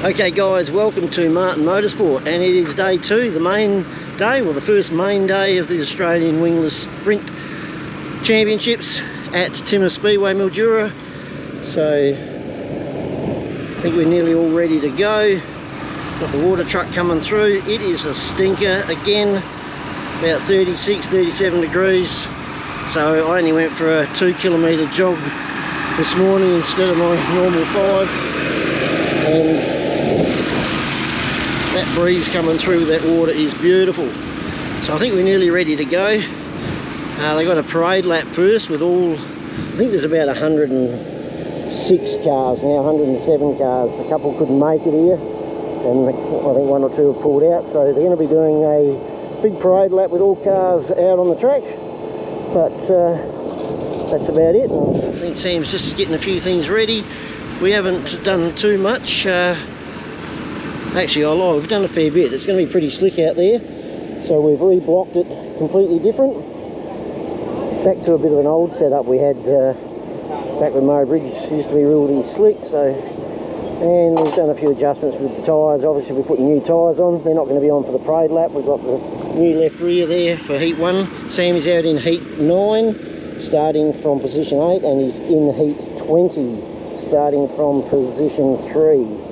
Okay guys, welcome to Martin Motorsport, and it is day 2, the main day, well the first main day of the Australian Wingless Sprint Championships at Timmis Speedway, Mildura. So I think we're nearly all ready to go. Got the water truck coming through. It is a stinker again, about 36, 37 degrees. So I only went for a 2-kilometre jog this morning instead of my normal 5, and that breeze coming through with that water is beautiful. So I think we're nearly ready to go. They got a parade lap first with all, I think there's about 106 cars now, 107 cars. A couple couldn't make it here, and I think 1 or 2 have pulled out. So they're going to be doing a big parade lap with all cars out on the track. But that's about it. And I think Sam's just getting a few things ready. We haven't done too much. Actually, I lie, we've done a fair bit. It's going to be pretty slick out there. So we've reblocked it completely different. Back to a bit of an old setup we had back when Murray Bridge used to be really slick. So, and we've done a few adjustments with the tyres. Obviously we're putting new tyres on. They're not going to be on for the parade lap. We've got the new left rear there for heat 1. Sam is out in heat 9, starting from position 8, and he's in heat 20, starting from position 3.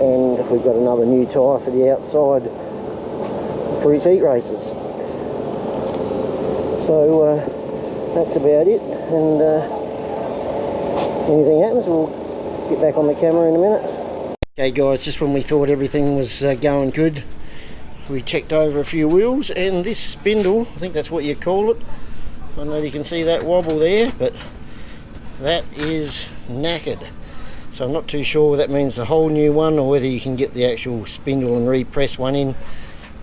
And we've got another new tyre for the outside for his heat races. So that's about it, and anything happens we'll get back on the camera in a minute. Okay guys, just when we thought everything was going good, we checked over a few wheels, and this spindle, I think that's what you call it, I don't know if you can see that wobble there, but that is knackered. So I'm not too sure whether that means a whole new one or whether you can get the actual spindle and repress one in,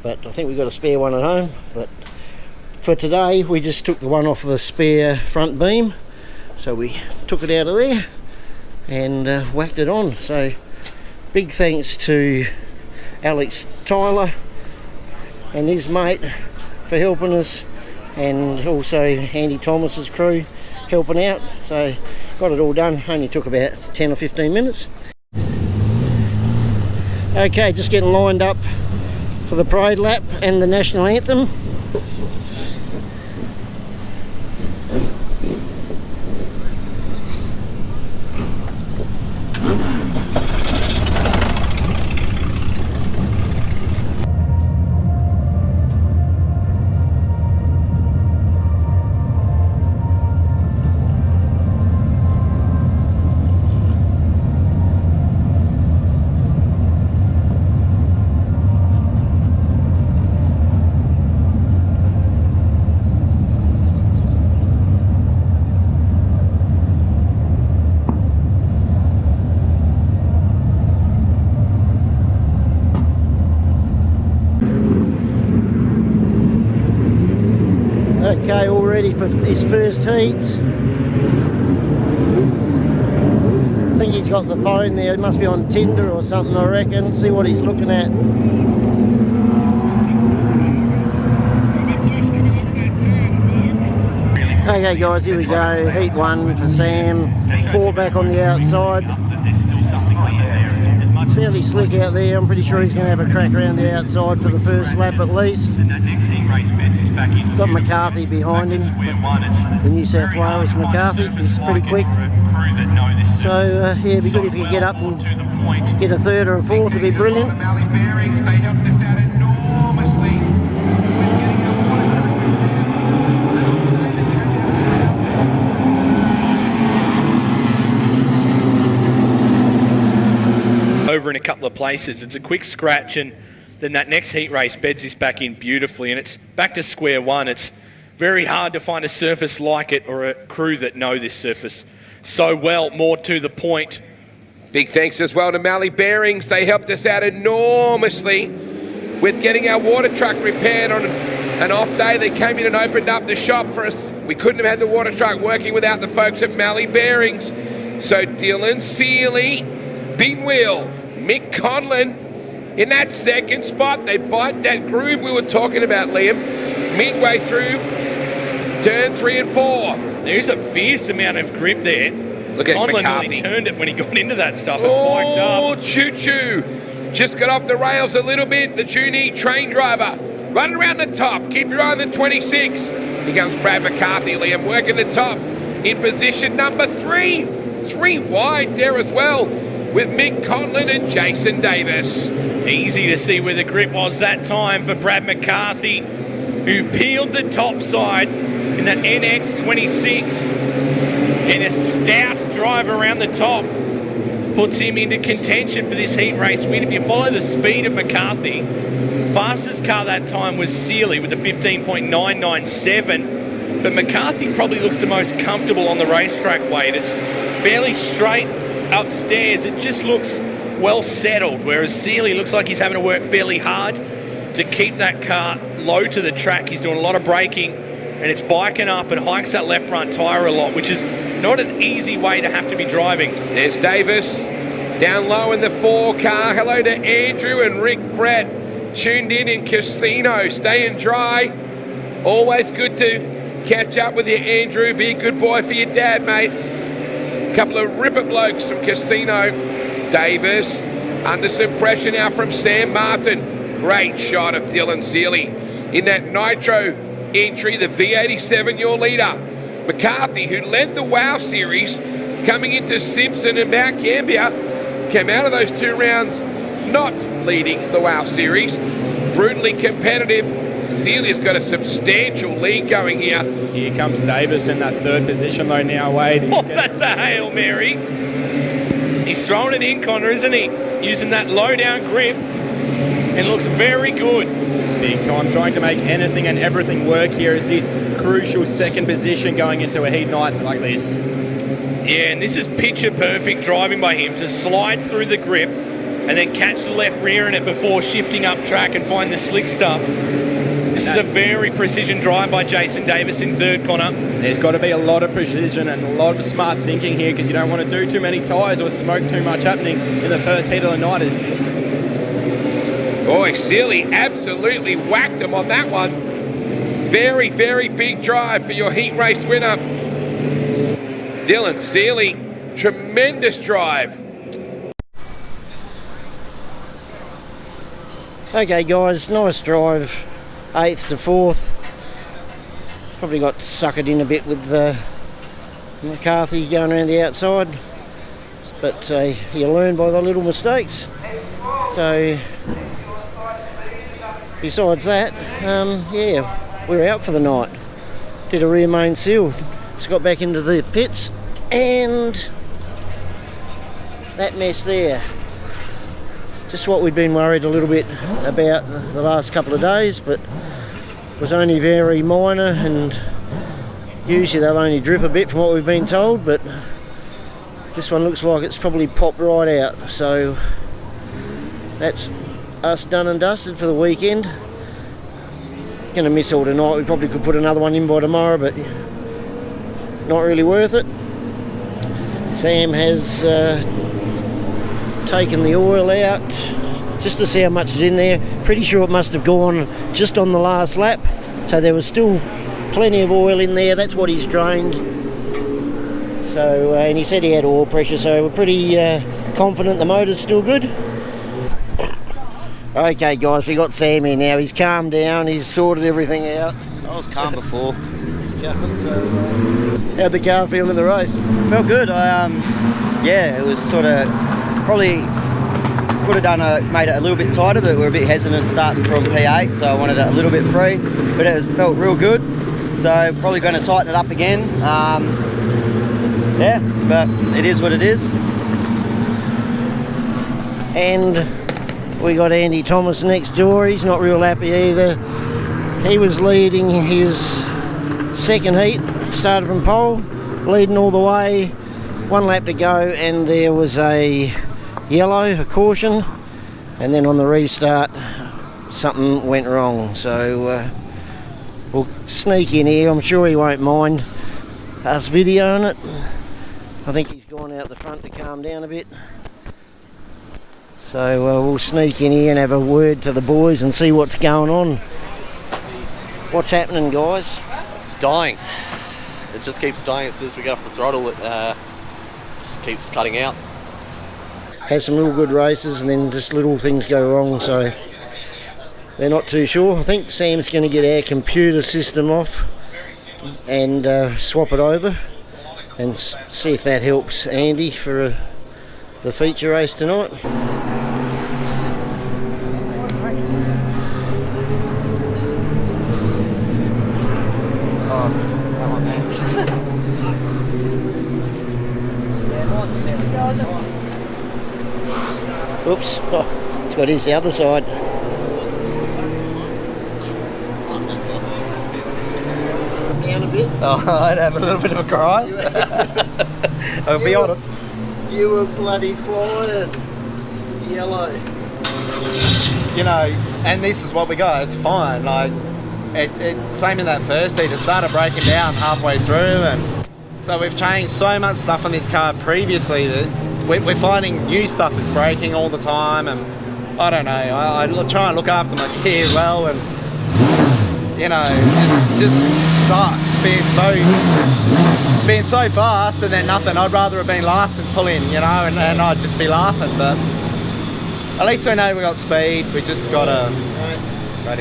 but I think we've got a spare one at home. But for today we just took the one off of the spare front beam, so we took it out of there and whacked it on. So big thanks to Alex Tyler and his mate for helping us, and also Andy Thomas's crew helping out. So got it all done, only took about 10 or 15 minutes. Okay, just getting lined up for the parade lap and the national anthem. Okay, all ready for his first heat. I think he's got the phone there, it must be on Tinder or something, I reckon. See what he's looking at. Okay guys, here we go, heat 1 for Sam, 4 back on the outside. It's fairly slick out there, I'm pretty sure he's going to have a crack around the outside for the first lap at least. Got McCarthy behind him, the New South Wales McCarthy, he's pretty quick. So yeah, it'd be good if you could get up and get a 3rd or a 4th, it'd be brilliant. Over in a couple of places, it's a quick scratch, and then that next heat race beds this back in beautifully, and it's back to square one. It's very hard to find a surface like it or a crew that know this surface so well. More to the point, big thanks as well to Mally Bearings. They helped us out enormously with getting our water truck repaired on an off day. They came in and opened up the shop for us. We couldn't have had the water truck working without the folks at Mally Bearings. So Dylan Seeley, Binwheel, Mick Conlon in that second spot. They bite that groove we were talking about, Liam, midway through turn 3 and 4. There's a fierce amount of grip there. Look at Conlon McCarthy. nearly turned it when he got into that stuff and biked up. Oh, choo-choo. Just got off the rails a little bit. The Junie train driver. Running around the top. Keep your eye on the 26. Here comes Brad McCarthy, Liam, working the top. In position number 3. 3 wide there as well with Mick Conlon and Jason Davis. Easy to see where the grip was that time for Brad McCarthy, who peeled the top side in that NX26. And a stout drive around the top puts him into contention for this heat race win. If you follow the speed of McCarthy, fastest car that time was Seeley with the 15.997. But McCarthy probably looks the most comfortable on the racetrack, Wade. It's fairly straight upstairs. It just looks well settled, whereas Seeley looks like he's having to work fairly hard to keep that car low to the track. He's doing a lot of braking, and it's biking up and hikes that left front tyre a lot, which is not an easy way to have to be driving. There's Davis down low in the 4 car. Hello to Andrew and Rick Brett, tuned in Casino, staying dry. Always good to catch up with you, Andrew. Be a good boy for your dad, mate. Couple of ripper blokes from Casino. Davis under some pressure now from Sam Martin. Great shot of Dylan Seeley in that Nitro entry, the V87, your leader. McCarthy, who led the WOW series, coming into Simpson and Mount Gambier, came out of those 2 rounds not leading the WOW series. Brutally competitive. Seeley's got a substantial lead going here. Here comes Davis in that 3rd position though now, Wade. Oh, that's a Hail Mary. He's throwing it in, Connor, isn't he? Using that low down grip. It looks very good. Big time, trying to make anything and everything work here as his crucial 2nd position going into a heat night like this. Yeah, and this is picture perfect driving by him to slide through the grip and then catch the left rear in it before shifting up track and find the slick stuff. This is a very precision drive by Jason Davis in 3rd, Connor. There's got to be a lot of precision and a lot of smart thinking here because you don't want to do too many tyres or smoke too much happening in the first heat of the night. Boy, Seeley absolutely whacked him on that one. Very, very big drive for your heat race winner. Dylan Seeley, tremendous drive. Okay guys, nice drive, 8th to 4th. Probably got suckered in a bit with McCarthy going around the outside, but you learn by the little mistakes. So besides that, yeah, we're out for the night. Did a rear main seal, just got back into the pits, and that mess there. Just what we'd been worried a little bit about the last couple of days, but was only very minor, and usually they'll only drip a bit from what we've been told, but this one looks like it's probably popped right out. So that's us done and dusted for the weekend. Gonna miss all tonight. We probably could put another one in by tomorrow, but not really worth it. Sam has taken the oil out just to see how much is in there. Pretty sure it must have gone just on the last lap, so there was still plenty of oil in there. That's what he's drained. So and he said he had oil pressure, so we're pretty confident the motor's still good. Okay guys, we got Sam here now. He's calmed down, he's sorted everything out. I was calm before. He's calm. So how'd the car feel in the race? Felt good. Yeah, it was sort of probably could have done made it a little bit tighter, but we're a bit hesitant starting from P8, so I wanted it a little bit free. But felt real good. So probably going to tighten it up again. Yeah, but it is what it is. And we got Andy Thomas next door. He's not real happy either. He was leading his 2nd heat, started from pole, leading all the way. 1 lap to go, and there was a yellow, a caution, and then on the restart something went wrong. So we'll sneak in here. I'm sure he won't mind us videoing it. I think he's gone out the front to calm down a bit. So we'll sneak in here and have a word to the boys and see what's going on. What's happening, guys? It's dying. It just keeps dying as soon as we get off the throttle. keeps cutting out. Has some real good races, and then just little things go wrong, so they're not too sure. I think Sam's going to get our computer system off and swap it over and see if that helps Andy for the feature race tonight. Oops, oh, it's got his the other side. Down a bit. Oh, I'd have a little bit of a cry. I'll be honest. You were bloody flying. Yellow. You know, and this is what we got. It's fine. Like, same in that first heat. It started breaking down halfway through, and so we've changed so much stuff on this car previously that we're finding new stuff that's breaking all the time. And I don't know. I try and look after my gear well, and you know, it just sucks being so fast and then nothing. I'd rather have been last and pull in, you know, and I'd just be laughing. But at least we know we got speed. We just gotta.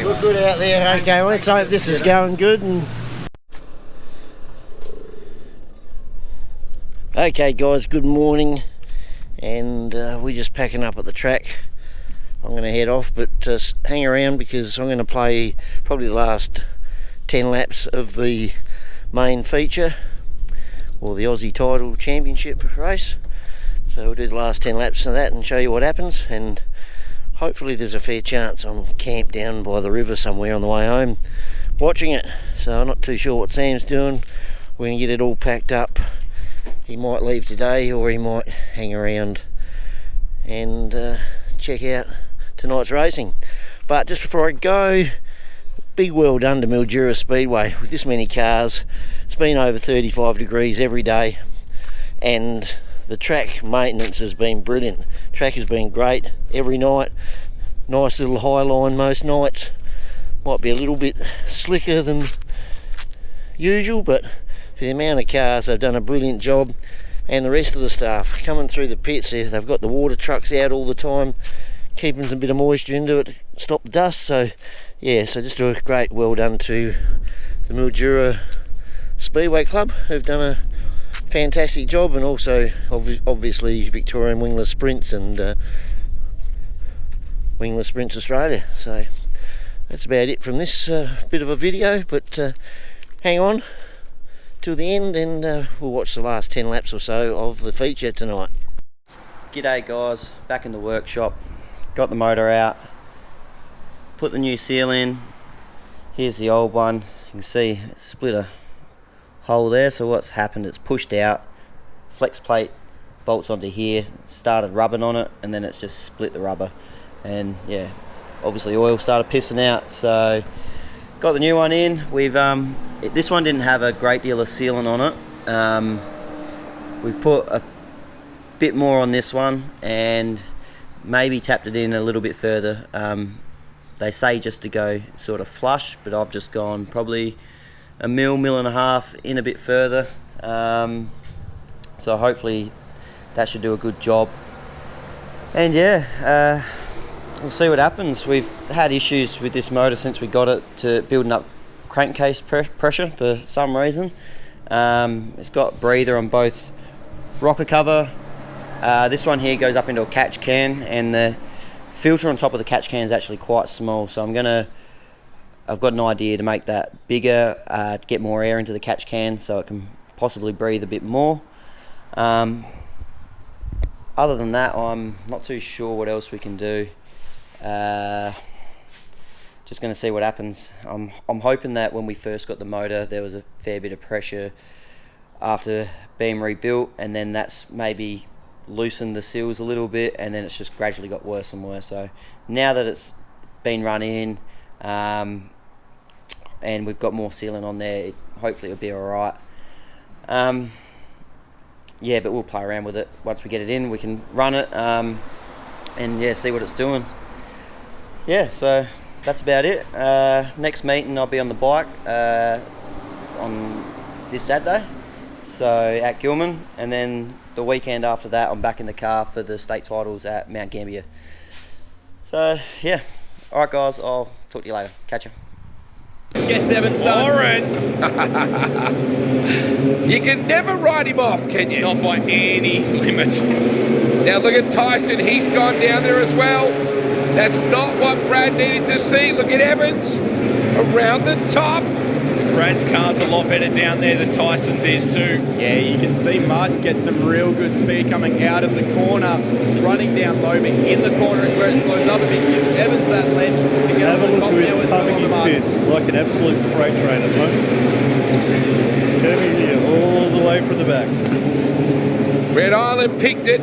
Look good out there. Okay, well, let's hope this is going good. And okay, guys, good morning. And we're just packing up at the track. I'm going to head off, but hang around because I'm going to play probably the last 10 laps of the main feature, or the Aussie Title Championship race. So we'll do the last 10 laps of that and show you what happens, and hopefully there's a fair chance I'm camped down by the river somewhere on the way home watching it. So I'm not too sure what Sam's doing. We're going to get it all packed up. He might leave today, or he might hang around and check out tonight's racing. But just before I go, big well done to Mildura Speedway. With this many cars, it's been over 35 degrees every day, and the track maintenance has been brilliant. Track has been great every night. Nice little high line most nights. Might be a little bit slicker than usual, but for the amount of cars, they've done a brilliant job. And the rest of the staff coming through the pits there, they've got the water trucks out all the time, keeping some bit of moisture into it to stop the dust. So yeah, so just a great well done to the Mildura Speedway Club, who've done a fantastic job, and also obviously Victorian Wingless Sprints and Wingless Sprints Australia. So that's about it from this bit of a video, but hang on till the end and we'll watch the last 10 laps or so of the feature tonight. G'day guys, back in the workshop. Got the motor out, put the new seal in. Here's the old one. You can see it split a hole there, so what's happened, it's pushed out, flex plate bolts onto here, started rubbing on it, and then it's just split the rubber, and yeah, obviously oil started pissing out. So got the new one in. We've this one didn't have a great deal of sealant on it. We've put a bit more on this one and maybe tapped it in a little bit further. They say just to go sort of flush, but I've just gone probably a mil and a half in a bit further. So hopefully that should do a good job. And yeah, we'll see what happens. We've had issues with this motor since we got it to building up crankcase pressure for some reason. It's got breather on both rocker cover. This one here goes up into a catch can, and the filter on top of the catch can is actually quite small, so I've got an idea to make that bigger, to get more air into the catch can so it can possibly breathe a bit more. Other than that, I'm not too sure what else we can do. Just going to see what happens. I'm hoping that when we first got the motor there was a fair bit of pressure after being rebuilt, and then that's maybe loosened the seals a little bit, and then it's just gradually got worse and worse. So now that it's been run in and we've got more sealant on there, hopefully it'll be alright. Yeah, but we'll play around with it. Once we get it in, we can run it and yeah, see what it's doing. Yeah, so that's about it. Next meeting I'll be on the bike on this Saturday, so at Gilman, and then the weekend after that, I'm back in the car for the state titles at Mount Gambier. So yeah, all right guys, I'll talk to you later. Catch you. Gets Evans done. Warren, You can never write him off, can you? not by any limit. Now look at Tyson, he's gone down there as well. That's not what Brad needed to see. Look at Evans around the top. Brad's car's a lot better down there than Tyson's is too. Yeah, you can see Martin get some real good speed coming out of the corner, running down low, but in the corner is where it slows up a bit. Gives Evans that ledge to get Have on a the look top who there is with coming in Martin. fifth, like an absolute freight train at the moment. Kirby here, all the way from the back. Red Island picked it.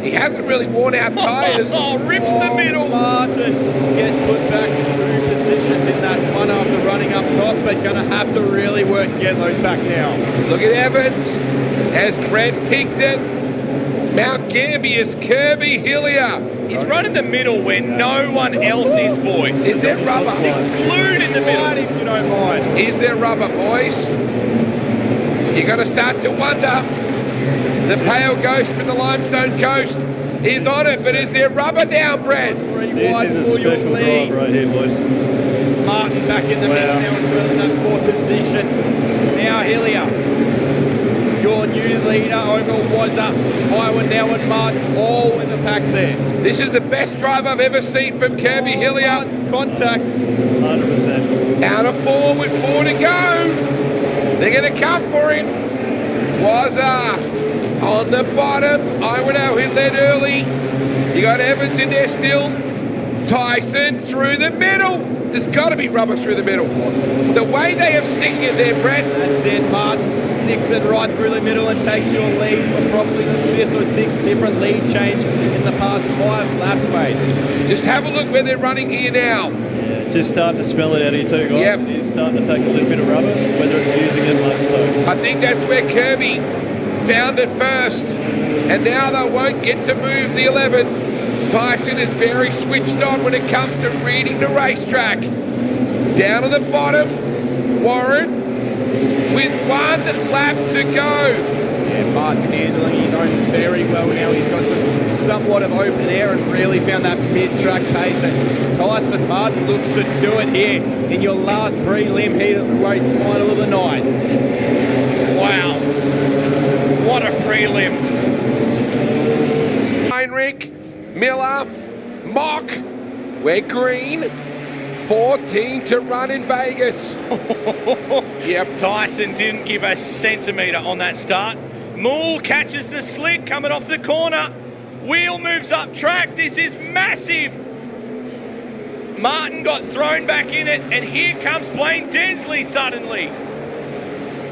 He hasn't really worn out tyres. Oh, rips the middle. Martin gets put back through positions in that one after running up top, but going to have to really work to get those back now. Look at Evans as Brad picked it. Mount Gambier's Kirby Hillier. He's running the middle where no one else is, boys. Is there rubber? He's glued in the Right, middle. if you don't mind. Is there rubber, boys? You're going to start to wonder. The pale ghost from the limestone coast is on it, but is there rubber down, Brad? This is a special drive right here, boys. Martin back in the mix now as well in that fourth position. Now Hillier, your new leader over Wazza, Iwan now and Martin all in the pack there. This is the best drive I've ever seen from Kirby Hillier. Contact. 100%. Out of 4 with 4 to go. They're going to come for him. Wazza on the bottom. Iwano who led early. You got Evans in there still. Tyson through the middle. There's got to be rubber through the middle. The way they have sticking it there, Brett. That's it. Martin sticks it right through the middle and takes your lead for probably the 5th or 6th different lead change in the past 5 laps, mate. Just have a look where they're running here now. Yeah, just starting to smell it out here too, guys. Yep. It is starting to take a little bit of rubber, whether it's using it much though. I think that's where Kirby found it first. And now they won't get to move the 11th. Tyson is very switched on when it comes to reading the racetrack. Down to the bottom, Warren with 1 lap to go. Yeah, Martin handling his own very well now. He's got somewhat of open air and really found that mid-track pace. And Tyson Martin looks to do it here in your last prelim heat of the race final of the night. Wow. What a prelim. Heinrich, Miller, Mock, we're green. 14 to run in Vegas. Yep, Tyson didn't give a centimetre on that start. Moole catches the slick coming off the corner. Wheel moves up track. This is massive. Martin got thrown back in it, and here comes Blaine Densley suddenly.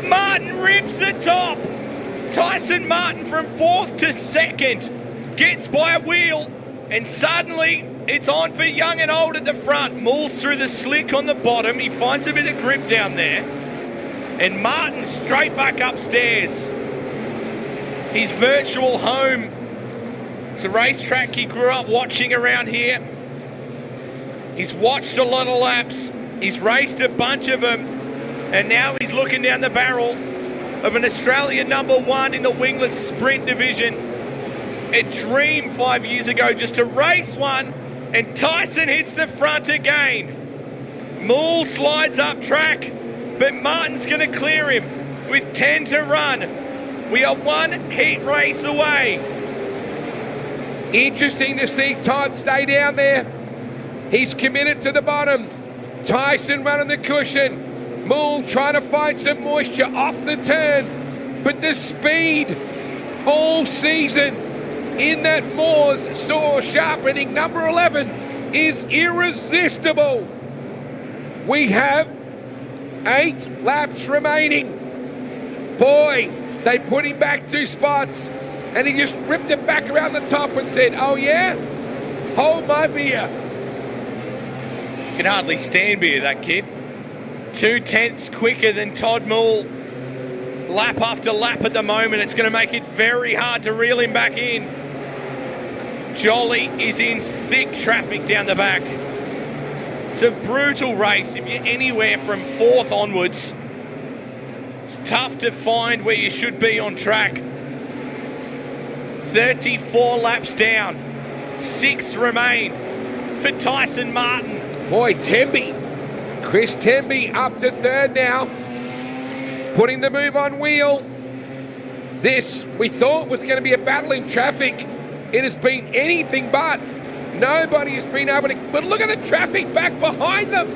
Martin rips the top. Tyson Martin from 4th to 2nd gets by a wheel, and suddenly it's on for young and old at the front. Moores through the slick on the bottom. He finds a bit of grip down there. And Martin straight back upstairs. His virtual home. It's a racetrack he grew up watching around here. He's watched a lot of laps. He's raced a bunch of them. And now he's looking down the barrel of an Australian #1 in the Wingless sprint division. A dream 5 years ago just to race one. And Tyson hits the front again. Moole slides up track, but Martin's going to clear him with 10 to run. We are 1 heat race away. Interesting to see Todd stay down there. He's committed to the bottom. Tyson running the cushion. Moole trying to find some moisture off the turn. But the speed all season in that Moores saw sharpening number 11 is irresistible. We have 8 laps remaining. Boy, they put him back 2 spots and he just ripped it back around the top and said, oh yeah, hold my beer. Can hardly stand beer, that kid. 2/10 quicker than Todd Moole. Lap after lap at the moment. It's going to make it very hard to reel him back in. Jolly is in thick traffic down the back. It's a brutal race. If you're anywhere from 4th onwards, it's tough to find where you should be on track. 34 laps down. 6 remain for Tyson Martin. Boy, Temby. Chris Temby up to third now. Putting the move on wheel. This, we thought, was going to be a battle in traffic. It has been anything but. Nobody has been able to... But look at the traffic back behind them.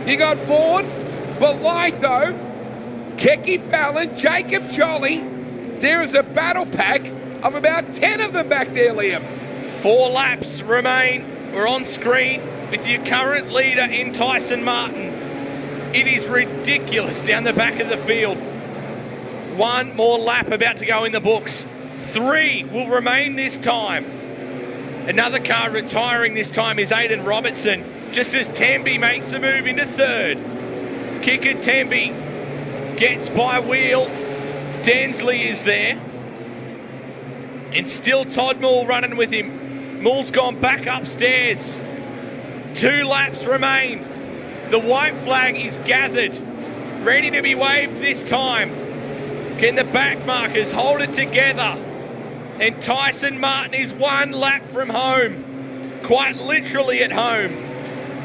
You got Vaughan, Belitho, Keki Fallon, Jacob Jolly. There is a battle pack of about 10 of them back there, Liam. 4 laps remain. We're on screen with your current leader in Tyson Martin. It is ridiculous down the back of the field. 1 more lap about to go in the books. 3 will remain this time. Another car retiring this time is Aidan Robertson, just as Temby makes the move into third. Kicker Temby gets by wheel. Densley is there. And still Todd Moore running with him. Moore's gone back upstairs. 2 laps remain. The white flag is gathered, ready to be waved this time. Can the back markers hold it together? And Tyson Martin is 1 lap from home, quite literally at home.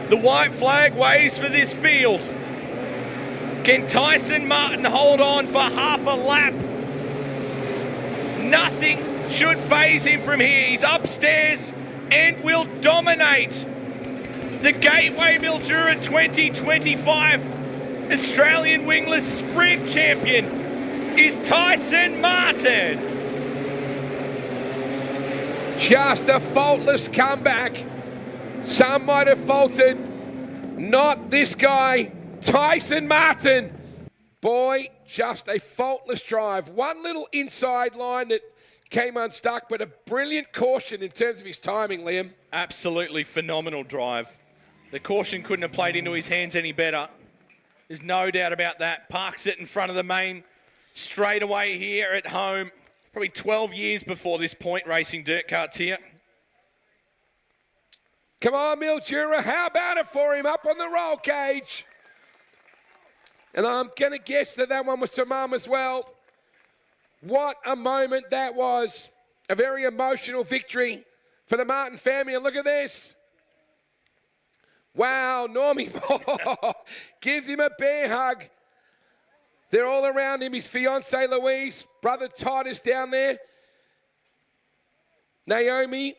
The white flag waves for this field. Can Tyson Martin hold on for half a lap? Nothing should faze him from here. He's upstairs and will dominate the Gateway Mildura 2025 Australian Wingless Sprint Champion is Tyson Martin. Just a faultless comeback. Some might have faltered. Not this guy, Tyson Martin. Boy, just a faultless drive. 1 little inside line that came unstuck, but a brilliant caution in terms of his timing, Liam. Absolutely phenomenal drive. The caution couldn't have played into his hands any better. There's no doubt about that. Parks it in front of the main straightaway here at home. Probably 12 years before this point racing dirt karts here. Come on, Mildura, how about it for him up on the roll cage? And I'm going to guess that that one was to Mum as well. What a moment that was. A very emotional victory for the Martin family. And look at this. Wow, Normie gives him a bear hug. They're all around him. His fiancée Louise, brother Todd is down there. Naomi,